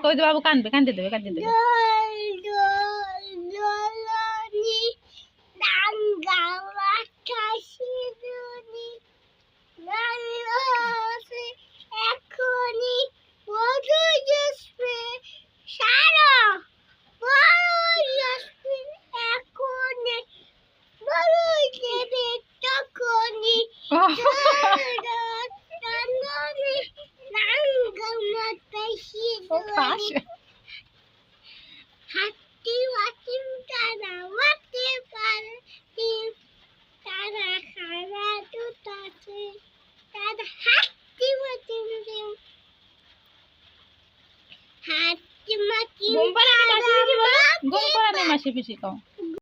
কই দে বাবু কান্দবে কান্দে দেবে কান্দে দেবে মাসি পিসি কও